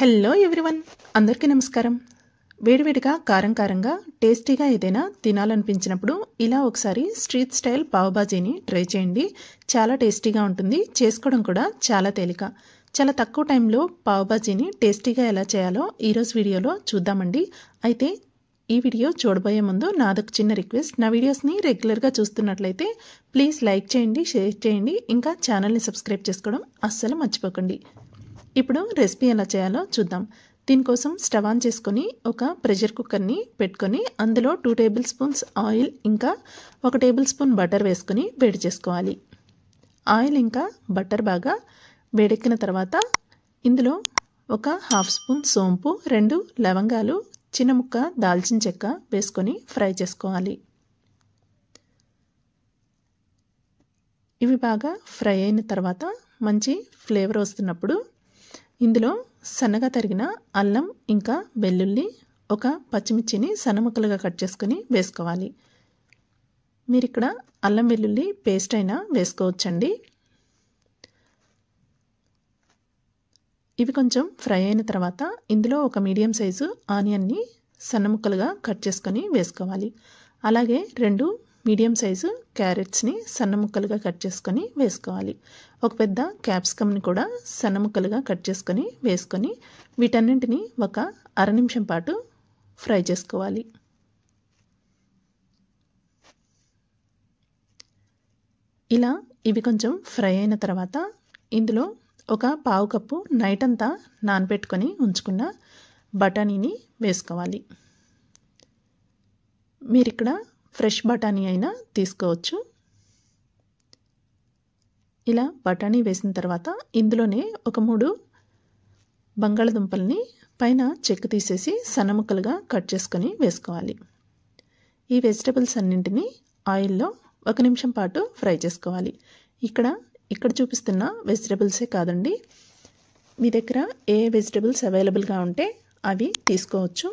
Hello everyone, అందరికీ నమస్కారం. వేడివేడిగా కారంగా టేస్టీగా ఏదైనా తినాలనిపించినప్పుడు ఇలా ఒకసారి స్ట్రీట్ స్టైల్ పావ్ బాజీని ట్రై చేయండి. చాలా టేస్టీగా ఉంటుంది. చేసుకోవడం కూడా చాలా తేలిక. చాలా తక్కువ టైంలో పావ్ బాజీని టేస్టీగా ఎలా చేయాలో ఈరోజు వీడియోలో చూద్దామండి. అయితే ఈ వీడియో చూడబోయే ముందు నాదొక చిన్న రిక్వెస్ట్. నా వీడియోస్ని రెగ్యులర్గా చూస్తున్నట్లయితే ప్లీజ్ లైక్ చేయండి, షేర్ చేయండి, ఇంకా ఛానల్ని సబ్స్క్రైబ్ చేసుకోవడం అస్సలు మర్చిపోకండి. ఇప్పుడు రెసిపీ ఎలా చేయాలో చూద్దాం. దీనికోసం స్టవ్ ఆన్ చేసుకొని ఒక ప్రెషర్ కుక్కర్ని పెట్టుకొని అందులో 2 టేబుల్ స్పూన్స్ ఆయిల్ ఇంకా 1 టేబుల్ స్పూన్ బటర్ వేసుకొని వేడి చేసుకోవాలి. ఆయిల్ ఇంకా బటర్ బాగా వేడెక్కిన తర్వాత ఇందులో ఒక 1/2 స్పూన్ సోంపు, 2 లవంగాలు, చిన్న ముక్క దాల్చిన చెక్క వేసుకొని ఫ్రై చేసుకోవాలి. ఇవి బాగా ఫ్రై అయిన తర్వాత మంచి ఫ్లేవర్ వస్తున్నప్పుడు ఇందులో సన్నగా తరిగిన అల్లం ఇంకా వెల్లుల్లి, ఒక పచ్చిమిర్చిని సన్న ముక్కలుగా కట్ చేసుకొని వేసుకోవాలి. మీరు ఇక్కడ అల్లం వెల్లుల్లి పేస్ట్ అయినా వేసుకోవచ్చండి. ఇవి కొంచెం ఫ్రై అయిన తర్వాత ఇందులో ఒక మీడియం సైజు ఆనియన్ని సన్న ముక్కలుగా కట్ చేసుకొని వేసుకోవాలి. అలాగే 2 మీడియం సైజు క్యారెట్స్ని సన్న ముక్కలుగా కట్ చేసుకొని వేసుకోవాలి. ఒక పెద్ద క్యాప్సికమ్ని కూడా సన్న ముక్కలుగా కట్ చేసుకొని వేసుకొని వీటన్నింటినీ ఒక అర నిమిషం పాటు ఫ్రై చేసుకోవాలి. ఇలా ఇవి కొంచెం ఫ్రై అయిన తర్వాత ఇందులో ఒక పావు కప్పు నైట్ అంతా నానబెట్టుకొని ఉంచుకున్న బఠానీని వేసుకోవాలి. మీరు ఇక్కడ ఫ్రెష్ బఠానీ అయినా తీసుకోవచ్చు. ఇలా బఠానీ వేసిన తర్వాత ఇందులోనే ఒక 3 బంగాళదుంపల్ని పైన చెక్కు తీసేసి సన్న ముక్కలుగా కట్ చేసుకొని వేసుకోవాలి. ఈ వెజిటబుల్స్ అన్నింటినీ ఆయిల్లో 1 నిమిషం పాటు ఫ్రై చేసుకోవాలి. ఇక్కడ చూపిస్తున్న వెజిటబుల్సే కాదండి, మీ దగ్గర ఏ వెజిటబుల్స్ అవైలబుల్గా ఉంటే అవి తీసుకోవచ్చు.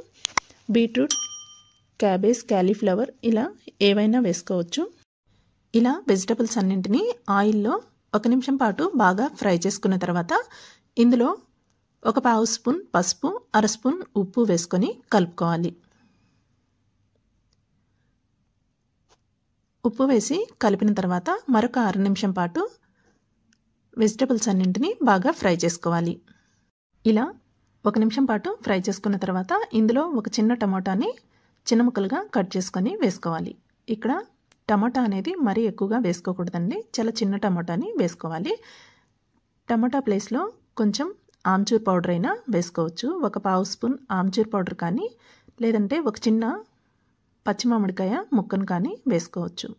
బీట్రూట్, క్యాబేజ్, క్యాలీఫ్లవర్ ఇలా ఏవైనా వేసుకోవచ్చు. ఇలా వెజిటబుల్స్ అన్నింటినీ ఆయిల్లో 1 నిమిషం పాటు బాగా ఫ్రై చేసుకున్న తర్వాత ఇందులో ఒక పావు స్పూన్ పసుపు, అర స్పూన్ ఉప్పు వేసుకొని కలుపుకోవాలి. ఉప్పు వేసి కలిపిన తర్వాత మరొక అర నిమిషం పాటు వెజిటబుల్స్ అన్నింటినీ బాగా ఫ్రై చేసుకోవాలి. ఇలా 1 నిమిషం పాటు ఫ్రై చేసుకున్న తర్వాత ఇందులో ఒక చిన్న టమాటాని చిన్న ముక్కలుగా కట్ చేసుకొని వేసుకోవాలి. ఇక్కడ టమాటా అనేది మరీ ఎక్కువగా వేసుకోకూడదండి, చాలా చిన్న టమాటాని వేసుకోవాలి. టమాటా ప్లేస్లో కొంచెం ఆమ్చూర్ పౌడర్ అయినా వేసుకోవచ్చు. ఒక పావు స్పూన్ ఆమ్చూర్ పౌడర్ కానీ లేదంటే ఒక చిన్న పచ్చి మామిడికాయ ముక్కను కానీ వేసుకోవచ్చు.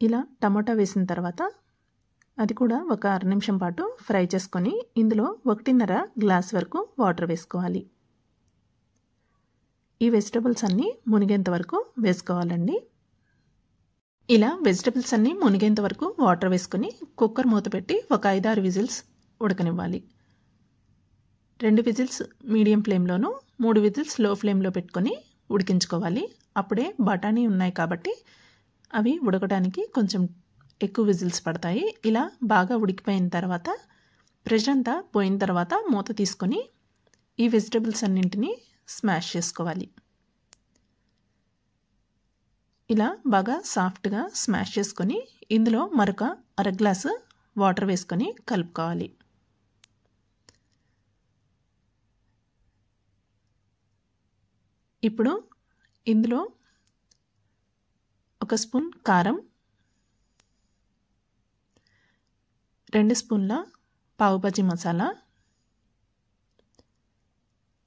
ఇలా టమాటా వేసిన తర్వాత అది కూడా ఒక అర నిమిషం పాటు ఫ్రై చేసుకొని ఇందులో 1.5 గ్లాస్ వరకు వాటర్ వేసుకోవాలి. ఈ వెజిటబుల్స్ అన్నీ మునిగేంత వరకు వేసుకోవాలండి. ఇలా వెజిటబుల్స్ అన్నీ మునిగేంత వరకు వాటర్ వేసుకొని కుక్కర్ మూత పెట్టి ఒక 5-6 విజిల్స్ ఉడకనివ్వాలి. 2 విజిల్స్ మీడియం ఫ్లేమ్లోను, 3 విజిల్స్ లో ఫ్లేమ్లో పెట్టుకొని ఉడికించుకోవాలి. అప్పుడే బఠానీ ఉన్నాయి కాబట్టి అవి ఉడకడానికి కొంచెం ఎక్కువ విజిల్స్ పడతాయి. ఇలా బాగా ఉడికిపోయిన తర్వాత ప్రెషర్ అంతా పోయిన తర్వాత మూత తీసుకొని ఈ వెజిటబుల్స్ అన్నింటినీ స్మాష్ చేసుకోవాలి. ఇలా బాగా సాఫ్ట్గా స్మాష్ చేసుకొని ఇందులో మరొక అర గ్లాసు వాటర్ వేసుకొని కలుపుకోవాలి. ఇప్పుడు ఇందులో 1 స్పూన్ కారం, 2 స్పూన్ల పావు బాజీ మసాలా,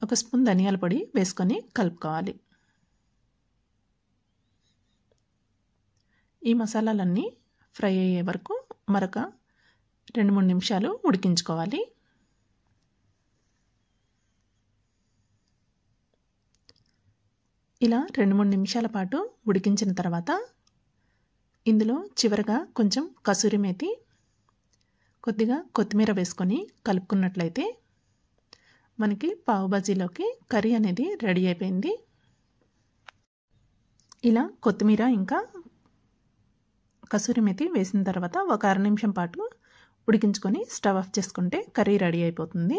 1 స్పూన్ ధనియాల పొడి వేసుకొని కలుపుకోవాలి. ఈ మసాలాలన్నీ ఫ్రై అయ్యే వరకు మరొక 2-3 నిమిషాలు ఉడికించుకోవాలి. ఇలా 2-3 నిమిషాల పాటు ఉడికించిన తర్వాత ఇందులో చివరగా కొంచెం కసూరి మేతి, కొద్దిగా కొత్తిమీర వేసుకొని కలుపుకున్నట్లయితే మనకి పావ్ బాజీలోకి కర్రీ అనేది రెడీ అయిపోయింది. ఇలా కొత్తిమీర ఇంకా కసూరి మేతి వేసిన తర్వాత ఒక అర నిమిషం పాటు ఉడికించుకొని స్టవ్ ఆఫ్ చేసుకుంటే కర్రీ రెడీ అయిపోతుంది.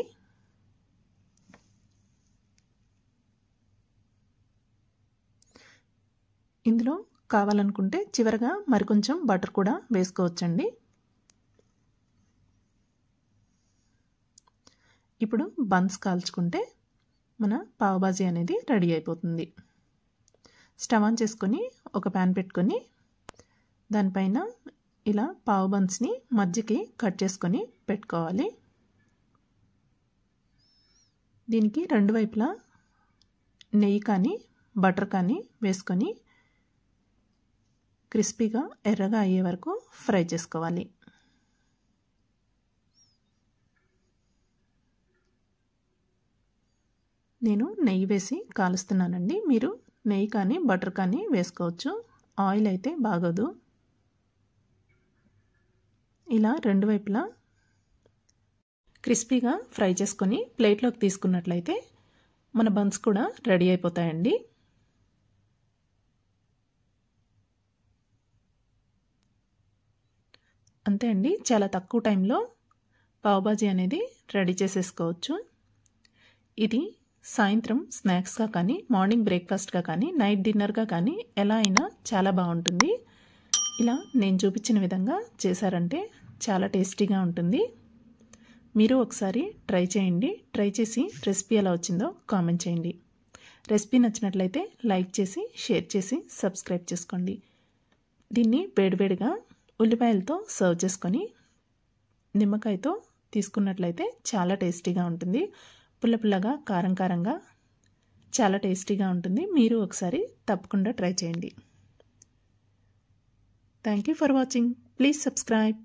ఇందులో కావాలనుకుంటే చివరగా మరికొంచెం బటర్ కూడా వేసుకోవచ్చండి. ఇప్పుడు బన్స్ కాల్చుకుంటే మన పావ్ బాజీ అనేది రెడీ అయిపోతుంది. స్టవ్ ఆన్ చేసుకొని ఒక ప్యాన్ పెట్టుకొని దానిపైన ఇలా పావ్ బన్స్ని మధ్యకి కట్ చేసుకొని పెట్టుకోవాలి. దీనికి రెండు వైపులా నెయ్యి కానీ బటర్ కానీ వేసుకొని క్రిస్పీగా ఎర్రగా అయ్యే వరకు ఫ్రై చేసుకోవాలి. నేను నెయ్యి వేసి కాలుస్తున్నానండి. మీరు నెయ్యి కానీ బటర్ కానీ వేసుకోవచ్చు. ఆయిల్ అయితే బాగోదు. ఇలా రెండు వైపులా క్రిస్పీగా ఫ్రై చేసుకొని ప్లేట్లోకి తీసుకున్నట్లయితే మన బన్స్ కూడా రెడీ అయిపోతాయండి. అంతే అండి, చాలా తక్కువ టైంలో పావ్ బాజీ అనేది రెడీ చేసేసుకోవచ్చు. ఇది సాయంత్రం స్నాక్స్గా కానీ మార్నింగ్ బ్రేక్ఫాస్ట్గా కానీ నైట్ డిన్నర్గా కానీ ఎలా అయినా చాలా బాగుంటుంది. ఇలా నేను చూపించిన విధంగా చేశారంటే చాలా టేస్టీగా ఉంటుంది. మీరు ఒకసారి ట్రై చేయండి. ట్రై చేసి రెసిపీ ఎలా వచ్చిందో కామెంట్ చేయండి. రెసిపీ నచ్చినట్లయితే లైక్ చేసి షేర్ చేసి సబ్స్క్రైబ్ చేసుకోండి. దీన్ని వేడివేడిగా ఉల్లిపాయలతో సర్వ్ చేసుకొని నిమ్మకాయతో తీసుకున్నట్లయితే చాలా టేస్టీగా ఉంటుంది. పుల్ల పుల్లగా కారం కారంగా చాలా టేస్టీగా ఉంటుంది. మీరు ఒకసారి తప్పకుండా ట్రై చేయండి. Thank you for watching. Please subscribe.